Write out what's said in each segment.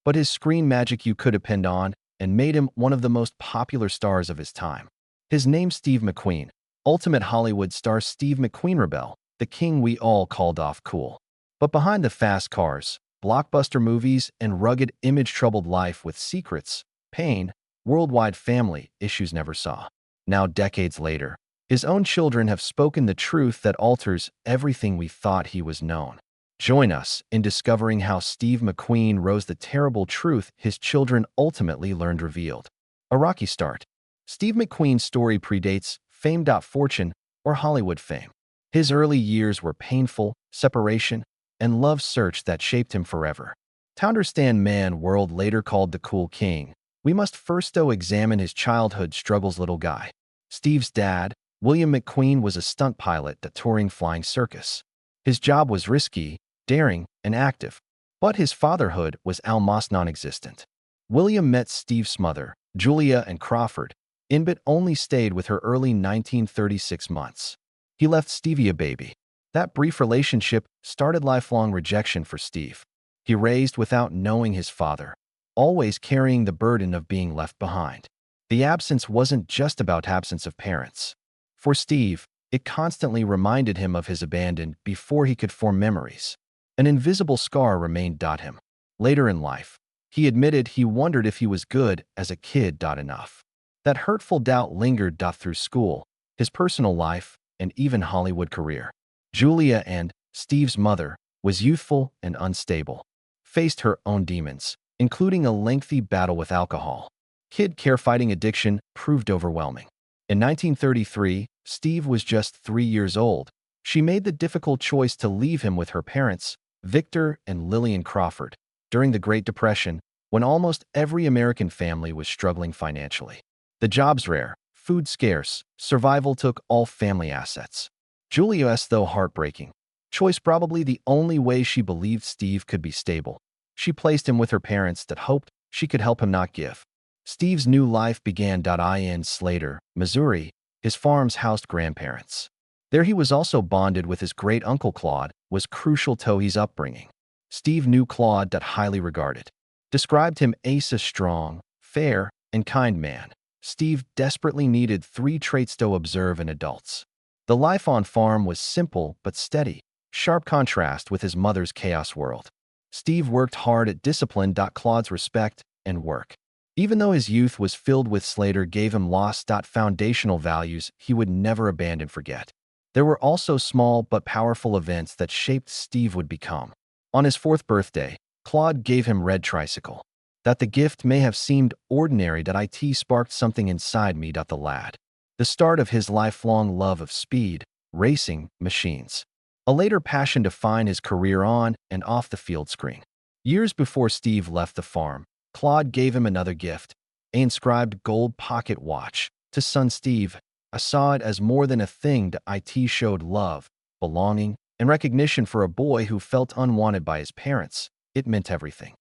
but his screen magic you could depend on and made him one of the most popular stars of his time. His name Steve McQueen, ultimate Hollywood star Steve McQueen rebel, the king we all called off cool. But behind the fast cars, blockbuster movies, and rugged image-troubled life with secrets, pain, worldwide family issues never saw. Now, decades later, his own children have spoken the truth that alters everything we thought he was known. Join us in discovering how Steve McQueen rose the terrible truth his children ultimately learned revealed. A rocky start. Steve McQueen's story predates fame. Fortune or Hollywood fame. His early years were painful, separation, and love search that shaped him forever. To understand man world later called the cool king, we must first examine his childhood struggles. Little guy. Steve's dad, William McQueen, was a stunt pilot at a touring flying circus. His job was risky, daring, and active, but his fatherhood was almost non-existent. William met Steve's mother, Julia and Crawford, but only stayed with her early 1936 months. He left Stevie a baby. That brief relationship started lifelong rejection for Steve. He raised without knowing his father, always carrying the burden of being left behind. The absence wasn't just about absence of parents. For Steve, it constantly reminded him of his abandon before he could form memories. An invisible scar remained. Him. Later in life, he admitted he wondered if he was good as a kid. Enough. That hurtful doubt lingered. Through school, his personal life, and even Hollywood career. Julia, and Steve's mother, was youthful and unstable, faced her own demons, including a lengthy battle with alcohol. Kid care fighting addiction proved overwhelming. In 1933, Steve was just 3 years old. She made the difficult choice to leave him with her parents, Victor and Lillian Crawford, during the Great Depression, when almost every American family was struggling financially. The jobs rare, food scarce, survival took all family assets. Julia's, though heartbreaking, choice probably the only way she believed Steve could be stable. She placed him with her parents that hoped she could help him not give. Steve's new life began. In Slater, Missouri, his farms housed grandparents. There he was also bonded with his great-uncle. Claude was crucial to his upbringing. Steve knew Claude, highly regarded. Described him as a strong, fair, and kind man. Steve desperately needed 3 traits to observe in adults. The life on farm was simple but steady, sharp contrast with his mother's chaos world. Steve worked hard at discipline. Claude's respect and work. Even though his youth was filled with Slater gave him lost. Foundational values he would never abandon forget. There were also small but powerful events that shaped Steve would become. On his 4th birthday, Claude gave him red tricycle. That the gift may have seemed ordinary. It sparked something inside me. The lad. The start of his lifelong love of speed, racing, machines. A later passion to find his career on and off the field screen. Years before Steve left the farm, Claude gave him another gift, an inscribed gold pocket watch. To son Steve, I saw it as more than a thing. It showed love, belonging, and recognition for a boy who felt unwanted by his parents. It meant everything.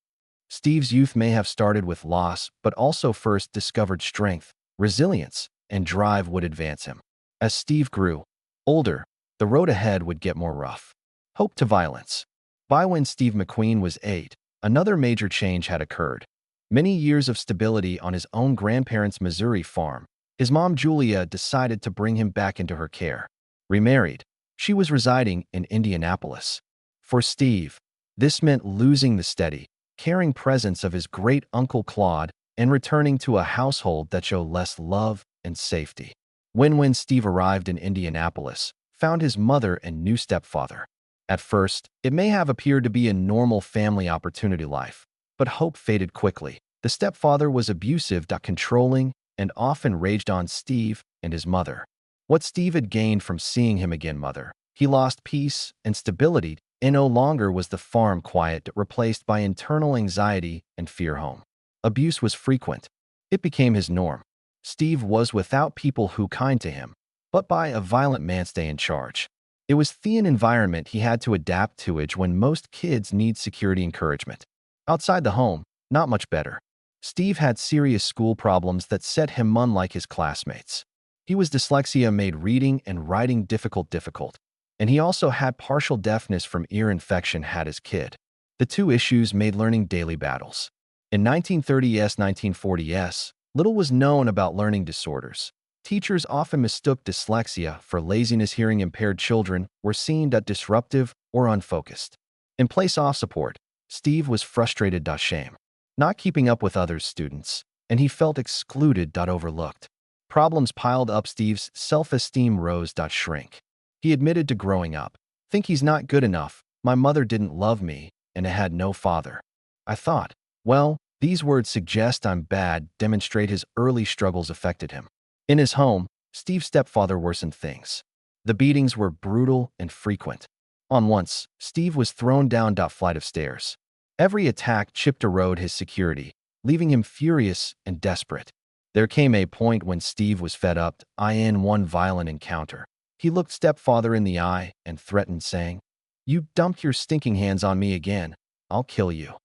Steve's youth may have started with loss, but also first discovered strength, resilience, and drive would advance him. As Steve grew older, the road ahead would get more rough. Hope to violence. By when Steve McQueen was 8, another major change had occurred. Many years of stability on his own grandparents' Missouri farm, his mom Julia decided to bring him back into her care. Remarried, she was residing in Indianapolis. For Steve, this meant losing the steady, caring presence of his great-uncle Claude and returning to a household that showed less love and safety. When Steve arrived in Indianapolis, found his mother and new stepfather. At first, it may have appeared to be a normal family opportunity life, but hope faded quickly. The stepfather was abusive, controlling, and often raged on Steve and his mother. What Steve had gained from seeing him again, mother, he lost peace and stability, and no longer was the farm quiet, replaced by internal anxiety and fear. Home abuse was frequent. It became his norm. Steve was without people who kind to him, but by a violent man stay in charge. It was the environment he had to adapt to when most kids need security encouragement. Outside the home, not much better. Steve had serious school problems that set him unlike his classmates. He was dyslexia made reading and writing difficult, and he also had partial deafness from ear infection had as kid. The two issues made learning daily battles. In 1930s, 1940s, little was known about learning disorders. Teachers often mistook dyslexia for laziness. Hearing impaired children were seen as disruptive or unfocused. In place of support, Steve was frustrated. Shame, not keeping up with others' students, and he felt excluded. Overlooked. Problems piled up. Steve's self-esteem rose. Shrink. He admitted to growing up. Think he's not good enough. My mother didn't love me, and I had no father. I thought, well, these words suggest I'm bad, demonstrate his early struggles affected him. In his home, Steve's stepfather worsened things. The beatings were brutal and frequent. On once, Steve was thrown down a flight of stairs. Every attack chipped erode his security, leaving him furious and desperate. There came a point when Steve was fed up. In one violent encounter, he looked stepfather in the eye and threatened, saying, "You dumped your stinking hands on me again, I'll kill you."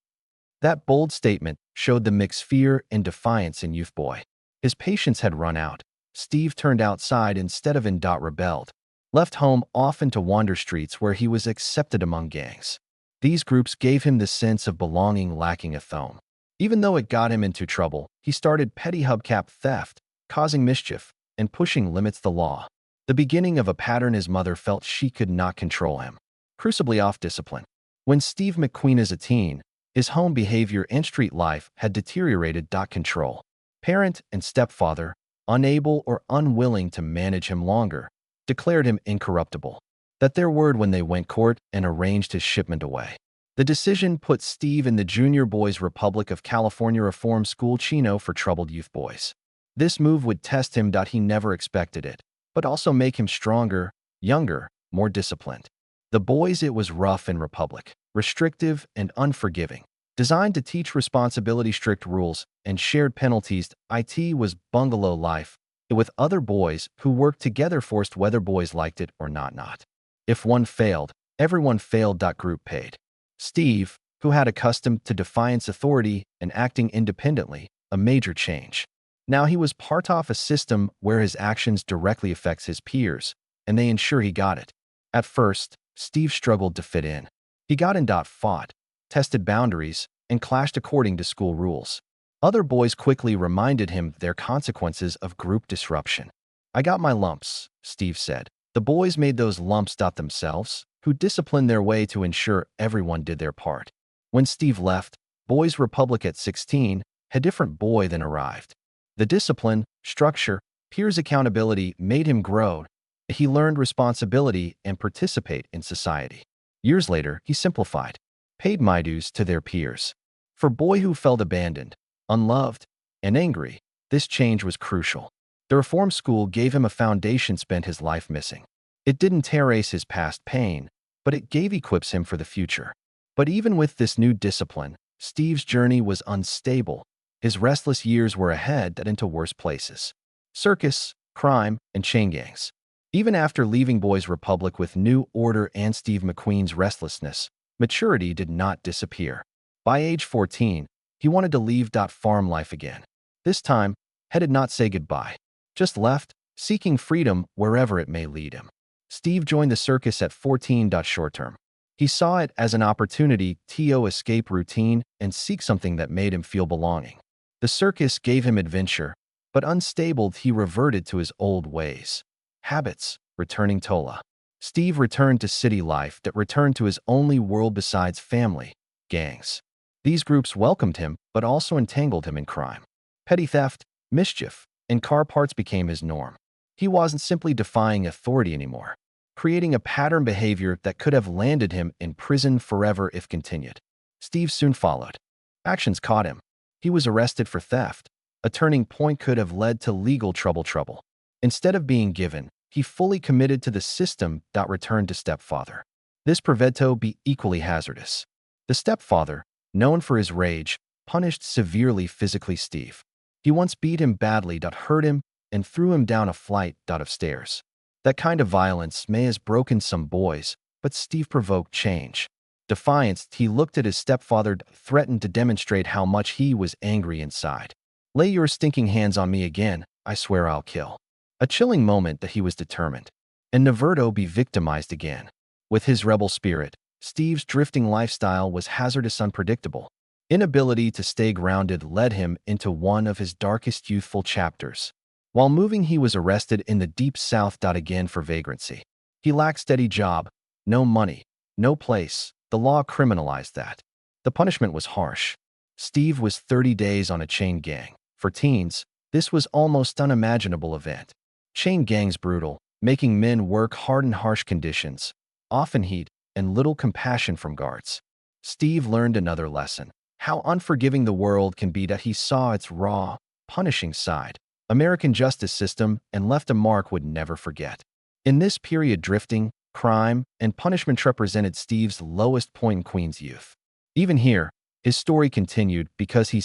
That bold statement showed the mixed fear and defiance in youth boy. His patience had run out. Steve turned outside instead of in. Rebelled. Left home often to wander streets where he was accepted among gangs. These groups gave him the sense of belonging lacking a thome. Even though it got him into trouble, he started petty hubcap theft, causing mischief, and pushing limits the law. The beginning of a pattern. His mother felt she could not control him. Crucially off discipline. When Steve McQueen is a teen, his home behavior and street life had deteriorated. Control. Parent and stepfather, unable or unwilling to manage him longer, declared him incorruptible. That their word when they went court and arranged his shipment away. The decision put Steve in the Junior Boys Republic of California Reform School Chino for troubled youth boys. This move would test him. He never expected it, but also make him stronger, younger, more disciplined. The boys, it was rough and Republic, restrictive and unforgiving. Designed to teach responsibility, strict rules, and shared penalties. It was bungalow life, with other boys who worked together, forced whether boys liked it or not. If one failed, everyone failed. Group paid. Steve, who had accustomed to defiance authority and acting independently, a major change. Now he was part of a system where his actions directly affects his peers, and they ensure he got it. At first, Steve struggled to fit in. He got in. Fought, tested boundaries, and clashed according to school rules. Other boys quickly reminded him their consequences of group disruption. I got my lumps, Steve said. The boys made those lumps. Themselves, who disciplined their way to ensure everyone did their part. When Steve left, Boys Republic at 16, a different boy then arrived. The discipline, structure, peers' accountability made him grow. He learned responsibility and participate in society. Years later, he simplified, paid my dues to their peers. For a boy who felt abandoned, unloved, and angry, this change was crucial. The reform school gave him a foundation spent his life missing. It didn't erase his past pain, but it gave equips him for the future. But even with this new discipline, Steve's journey was unstable. His restless years were ahead and into worse places. Circus, crime, and chain gangs. Even after leaving Boys Republic with new order and Steve McQueen's restlessness, maturity did not disappear. By age 14, he wanted to leave. Farm life again. This time, he did not say goodbye. Just left, seeking freedom wherever it may lead him. Steve joined the circus at 14. Short term. He saw it as an opportunity to escape routine and seek something that made him feel belonging. The circus gave him adventure, but unstable, he reverted to his old ways. Habits, returning Tola. Steve returned to city life that returned to his only world besides family, gangs. These groups welcomed him, but also entangled him in crime. Petty theft, mischief, and car parts became his norm. He wasn't simply defying authority anymore, creating a pattern behavior that could have landed him in prison forever if continued. Steve soon followed. Actions caught him. He was arrested for theft. A turning point could have led to legal trouble. Instead of being given, he fully committed to the system. Returned to stepfather. This proved to be equally hazardous. The stepfather, known for his rage, punished severely physically Steve. He once beat him badly. Hurt him and threw him down a flight of stairs. That kind of violence may have broken some boys, but Steve provoked change. Defiance, he looked at his stepfather, threatened to demonstrate how much he was angry inside. Lay your stinking hands on me again, I swear I'll kill. A chilling moment that he was determined. And never to be victimized again. With his rebel spirit, Steve's drifting lifestyle was hazardous, unpredictable. inability to stay grounded led him into one of his darkest youthful chapters. While moving, he was arrested in the Deep South. Again for vagrancy. He lacked steady job, no money, no place. The law criminalized that. The punishment was harsh. Steve was 30 days on a chain gang. For teens, this was almost unimaginable event. Chain gangs brutal, making men work hard in harsh conditions, often heat and little compassion from guards. Steve learned another lesson: how unforgiving the world can be. That he saw its raw, punishing side. American justice system and left a mark would never forget. In this period, drifting, crime, and punishment represented Steve's lowest point in Queen's youth. Even here, his story continued because he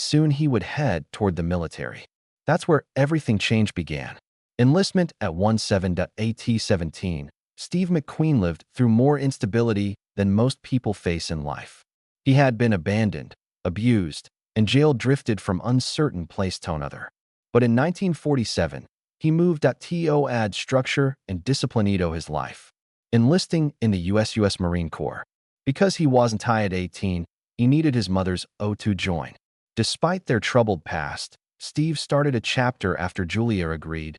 would head toward the military. That's where everything change began. Enlistment at 17. Steve McQueen lived through more instability than most people face in life. He had been abandoned, abused, and jailed, drifted from uncertain place to another. But in 1947, he moved to add structure and discipline to his life, enlisting in the U.S. Marine Corps. Because he wasn't at 18, he needed his mother's O to join. Despite their troubled past, Steve started a chapter after Julia agreed.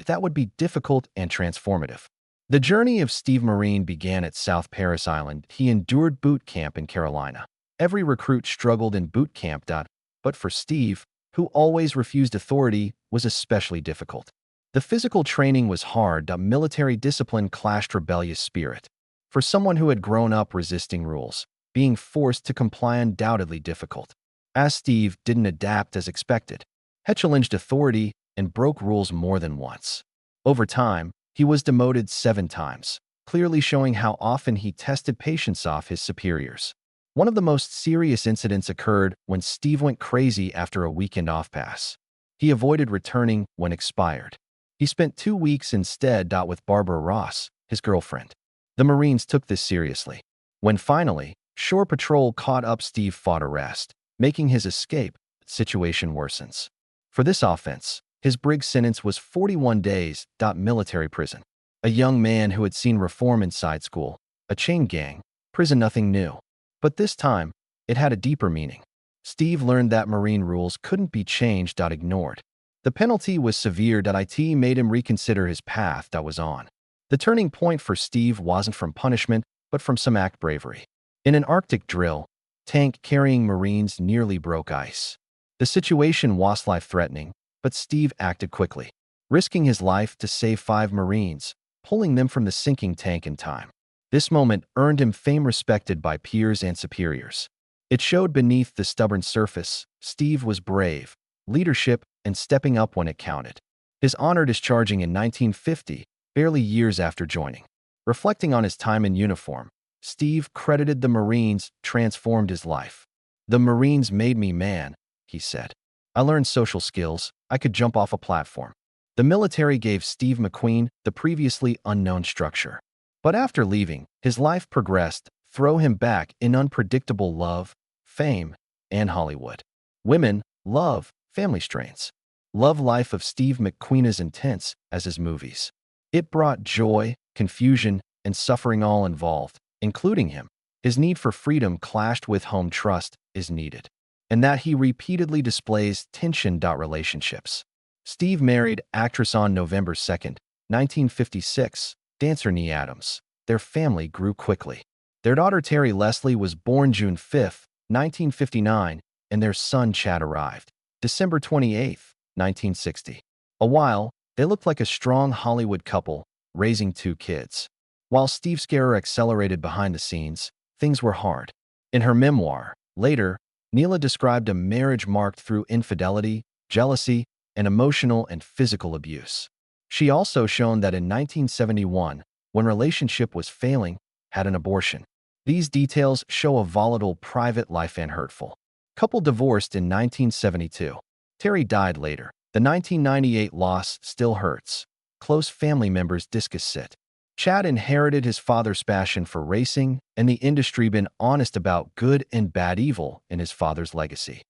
That would be difficult and transformative. The journey of Steve Marine began at South Paris Island. He endured boot camp in Carolina. Every recruit struggled in boot camp. But for Steve, who always refused authority, was especially difficult. The physical training was hard. Military discipline clashed rebellious spirit. For someone who had grown up resisting rules, being forced to comply undoubtedly difficult. As Steve didn't adapt as expected, he challenged authority and broke rules more than once. Over time, he was demoted 7 times, clearly showing how often he tested patience off his superiors. One of the most serious incidents occurred when Steve went crazy after a weekend off-pass. He avoided returning when expired. He spent 2 weeks instead with Barbara Ross, his girlfriend. The Marines took this seriously. When finally, Shore Patrol caught up, Steve fought arrest, making his escape. Situation worsens. For this offense, his brig sentence was 41 days. Military prison. A young man who had seen reform inside school, a chain gang, prison, nothing new. But this time, it had a deeper meaning. Steve learned that Marine rules couldn't be changed. Ignored. The penalty was severe. It made him reconsider his path was on. The turning point for Steve wasn't from punishment, but from some act bravery. In an Arctic drill, tank carrying Marines nearly broke ice. The situation was life-threatening, but Steve acted quickly, risking his life to save 5 Marines, pulling them from the sinking tank in time. This moment earned him fame, respected by peers and superiors. It showed beneath the stubborn surface, Steve was brave, leadership, and stepping up when it counted. His honor discharging in 1950, barely years after joining. Reflecting on his time in uniform, Steve credited the Marines transformed his life. "The Marines made me man," he said. "I learned social skills. I could jump off a platform." The military gave Steve McQueen the previously unknown structure. But after leaving, his life progressed, throw him back in unpredictable love, fame, and Hollywood. Women, love, family strains. Love life of Steve McQueen as intense as his movies. It brought joy, confusion, and suffering all involved, including him. His need for freedom clashed with home trust is needed, and that he repeatedly displays tension. Relationships. Steve married actress on November 2, 1956, dancer Nee Adams. Their family grew quickly. Their daughter Terry Leslie was born June 5, 1959, and their son Chad arrived December 28, 1960. A while, they looked like a strong Hollywood couple, raising 2 kids. While Steve's career accelerated behind the scenes, things were hard. In her memoir, Later, Neela described a marriage marked through infidelity, jealousy, and emotional and physical abuse. She also shown that in 1971, when relationship was failing, had an abortion. These details show a volatile private life and hurtful. Couple divorced in 1972. Terry died later. The 1998 loss still hurts. Close family members discuss it. Chad inherited his father's passion for racing, and the industry been honest about good and bad evil in his father's legacy.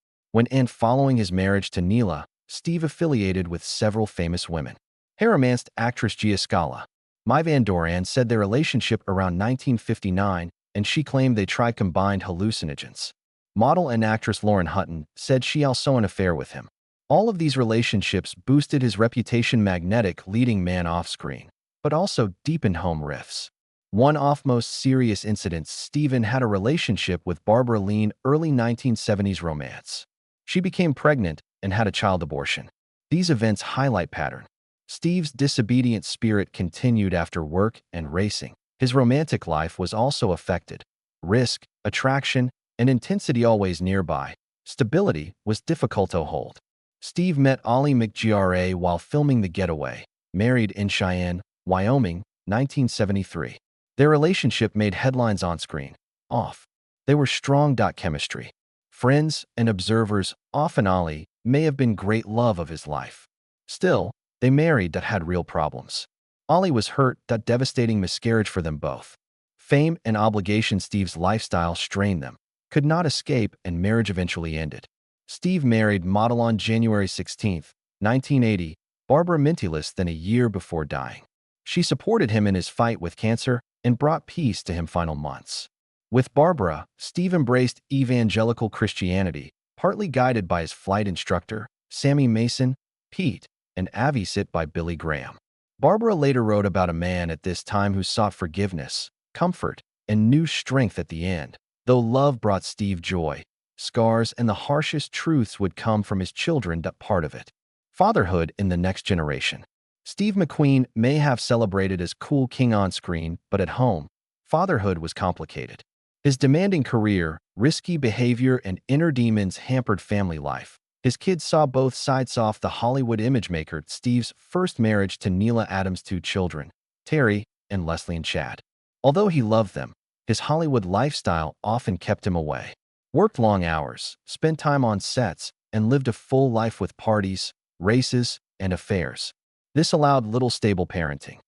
Following his marriage to Neela, Steve affiliated with several famous women. He romanced actress Gia Scala. Mai Van Doren said their relationship around 1959, and she claimed they tried combined hallucinogens. Model and actress Lauren Hutton said she also saw an affair with him. All of these relationships boosted his reputation magnetic leading man off-screen, but also deepened home rifts. One of most serious incidents, Steven had a relationship with Barbara Lean early 1970s romance. She became pregnant and had a child abortion. These events highlight pattern. Steve's disobedient spirit continued after work and racing. His romantic life was also affected. Risk, attraction, and intensity always nearby. Stability was difficult to hold. Steve met Ollie McGra while filming The Getaway, married in Cheyenne, Wyoming, 1973. Their relationship made headlines on screen. Off. They were strong. Chemistry. Friends and observers, often Ollie, may have been great love of his life. Still, they married had real problems. Ollie was hurt. Devastating miscarriage for them both. Fame and obligation. Steve's lifestyle strained them. Could not escape, and marriage eventually ended. Steve married model on January 16, 1980, Barbara Minty less than a year before dying. She supported him in his fight with cancer and brought peace to him final months. With Barbara, Steve embraced evangelical Christianity, partly guided by his flight instructor, Sammy Mason, Pete, and Avi Sit by Billy Graham. Barbara later wrote about a man at this time who sought forgiveness, comfort, and new strength at the end. Though love brought Steve joy, scars and the harshest truths would come from his children. Part of it. Fatherhood in the next generation. Steve McQueen may have celebrated as cool king on screen, but at home, fatherhood was complicated. His demanding career, risky behavior, and inner demons hampered family life. His kids saw both sides of the Hollywood imagemaker. Steve's first marriage to Neela Adams' two children, Terry and Leslie and Chad. Although he loved them, his Hollywood lifestyle often kept him away. Worked long hours, spent time on sets, and lived a full life with parties, races, and affairs. This allowed little stable parenting.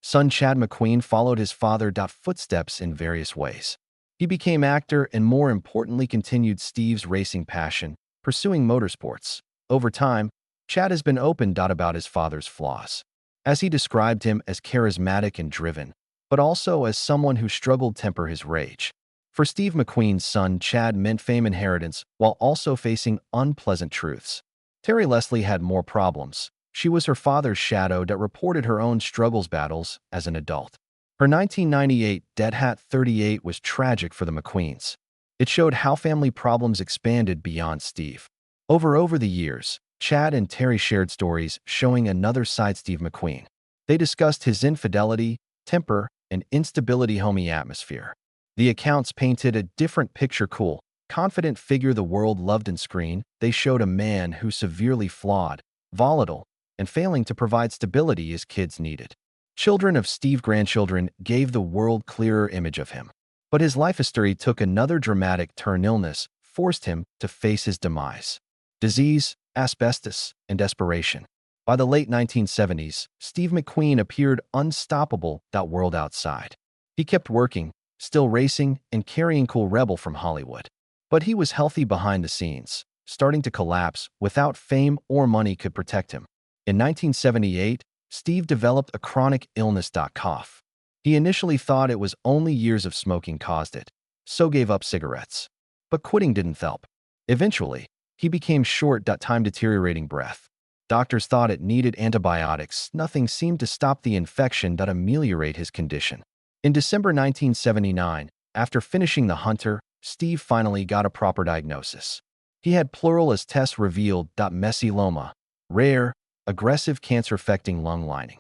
Son Chad McQueen followed his father's footsteps in various ways. He became actor and, more importantly, continued Steve's racing passion, pursuing motorsports. Over time, Chad has been open about his father's flaws, as he described him as charismatic and driven, but also as someone who struggled to temper his rage. For Steve McQueen's son, Chad meant fame inheritance while also facing unpleasant truths. Terry Leslie had more problems. She was her father's shadow that reported her own struggles battles as an adult. Her 1998 Dead Hat 38 was tragic for the McQueens. It showed how family problems expanded beyond Steve. Over the years, Chad and Terry shared stories showing another side Steve McQueen. They discussed his infidelity, temper, and instability homey atmosphere. The accounts painted a different picture. Cool, confident figure the world loved in screen. They showed a man who severely flawed, volatile, and failing to provide stability his kids needed. Children of Steve grandchildren gave the world clearer image of him. But his life history took another dramatic turn. Illness forced him to face his demise. Disease, asbestos, and desperation. By the late 1970s, Steve McQueen appeared unstoppable. That world outside. He kept working, still racing, and carrying cool rebel from Hollywood. But he was healthy behind the scenes, starting to collapse without fame or money could protect him. In 1978, Steve developed a chronic illness. Cough. He initially thought it was only years of smoking caused it, so gave up cigarettes. But quitting didn't help. Eventually, he became short. Time deteriorating breath. Doctors thought it needed antibiotics. Nothing seemed to stop the infection that ameliorate his condition. In December 1979, after finishing The Hunter, Steve finally got a proper diagnosis. He had pleural as tests revealed. Mesothelioma, rare, aggressive cancer affecting lung lining.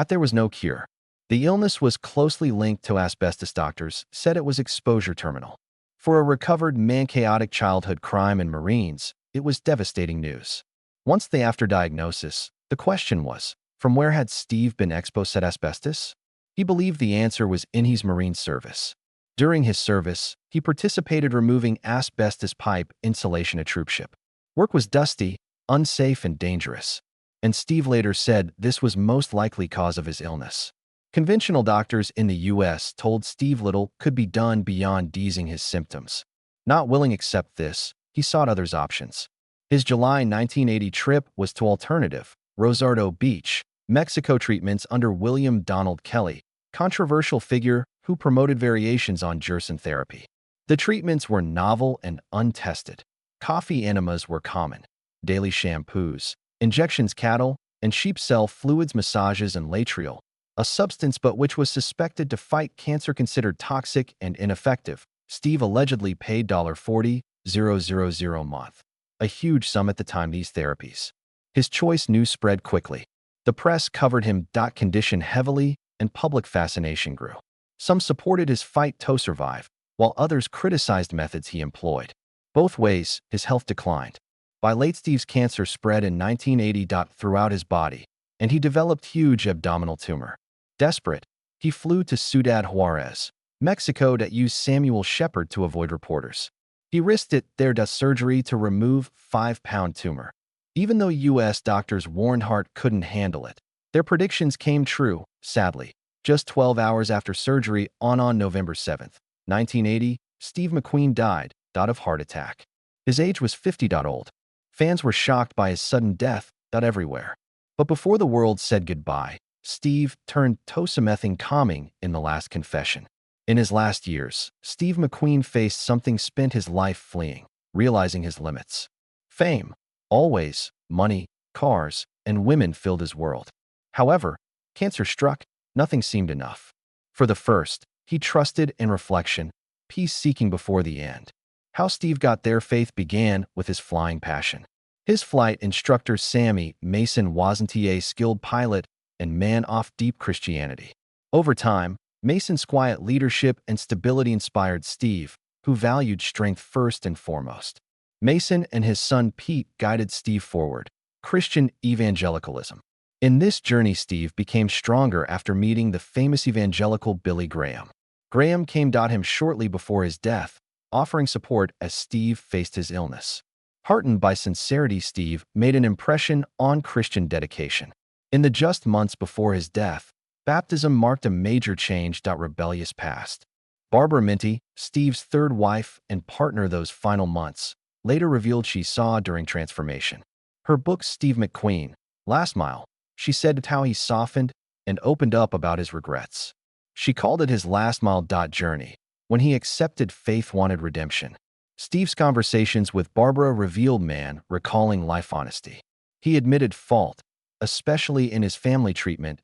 There was no cure. The illness was closely linked to asbestos. Doctors said it was exposure terminal. For a recovered man, chaotic childhood, crime, and Marines, it was devastating news. Once after diagnosis, the question was, from where had Steve been exposed to asbestos? He believed the answer was in his Marine service. During his service, he participated removing asbestos pipe insulation at troopship. Work was dusty, unsafe, and dangerous. And Steve later said this was most likely cause of his illness. Conventional doctors in the U.S. told Steve little could be done beyond easing his symptoms. Not willing to accept this, he sought other options. His July 1980 trip was to alternative, Rosarito Beach, Mexico. Treatments under William Donald Kelly, controversial figure who promoted variations on Gerson therapy. The treatments were novel and untested. Coffee enemas were common. Daily shampoos, injections cattle, and sheep cell fluids massages and latriol, a substance but which was suspected to fight cancer considered toxic and ineffective. Steve allegedly paid $40,000 a month, a huge sum at the time these therapies. His choice news spread quickly. The press covered him. Condition heavily, and public fascination grew. Some supported his fight to survive, while others criticized methods he employed. Both ways, his health declined. By late Steve's cancer spread in 1980 throughout his body, and he developed huge abdominal tumor. Desperate, he flew to Ciudad Juarez, Mexico to use Samuel Shepard to avoid reporters. He risked it there surgery to remove 5-pound tumor. Even though U.S. doctors warned Hart couldn't handle it, their predictions came true, sadly. Just 12 hours after surgery on November 7, 1980, Steve McQueen died of heart attack. His age was 50 old. Fans were shocked by his sudden death everywhere. But before the world said goodbye, Steve turned to something calming in the last confession. In his last years, Steve McQueen faced something spent his life fleeing, realizing his limits. Fame, always, money, cars, and women filled his world. However, cancer struck, nothing seemed enough. For the first, he trusted in reflection, peace-seeking before the end. How Steve got there. Faith began with his flying passion. His flight instructor Sammy Mason wasn't a skilled pilot and man of deep Christianity. Over time, Mason's quiet leadership and stability inspired Steve, who valued strength first and foremost. Mason and his son Pete guided Steve forward, Christian evangelicalism. In this journey, Steve became stronger after meeting the famous evangelical Billy Graham. Graham came to him shortly before his death, offering support as Steve faced his illness. Heartened by sincerity, Steve made an impression on Christian dedication. In the just months before his death, baptism marked a major change. Rebellious past. Barbara Minty, Steve's third wife and partner those final months, later revealed she saw during transformation. Her book Steve McQueen, Last Mile, she said how he softened and opened up about his regrets. She called it his last mile. Journey. When he accepted faith wanted redemption. Steve's conversations with Barbara revealed man recalling life honesty. He admitted fault, especially in his family treatment.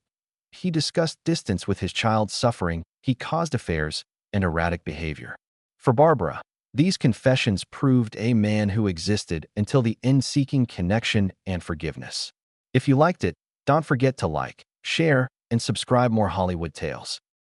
He discussed distance with his child's suffering, he caused affairs, and erratic behavior. For Barbara, these confessions proved a man who existed until the end, seeking connection and forgiveness. If you liked it, don't forget to like, share, and subscribe more Hollywood Tales.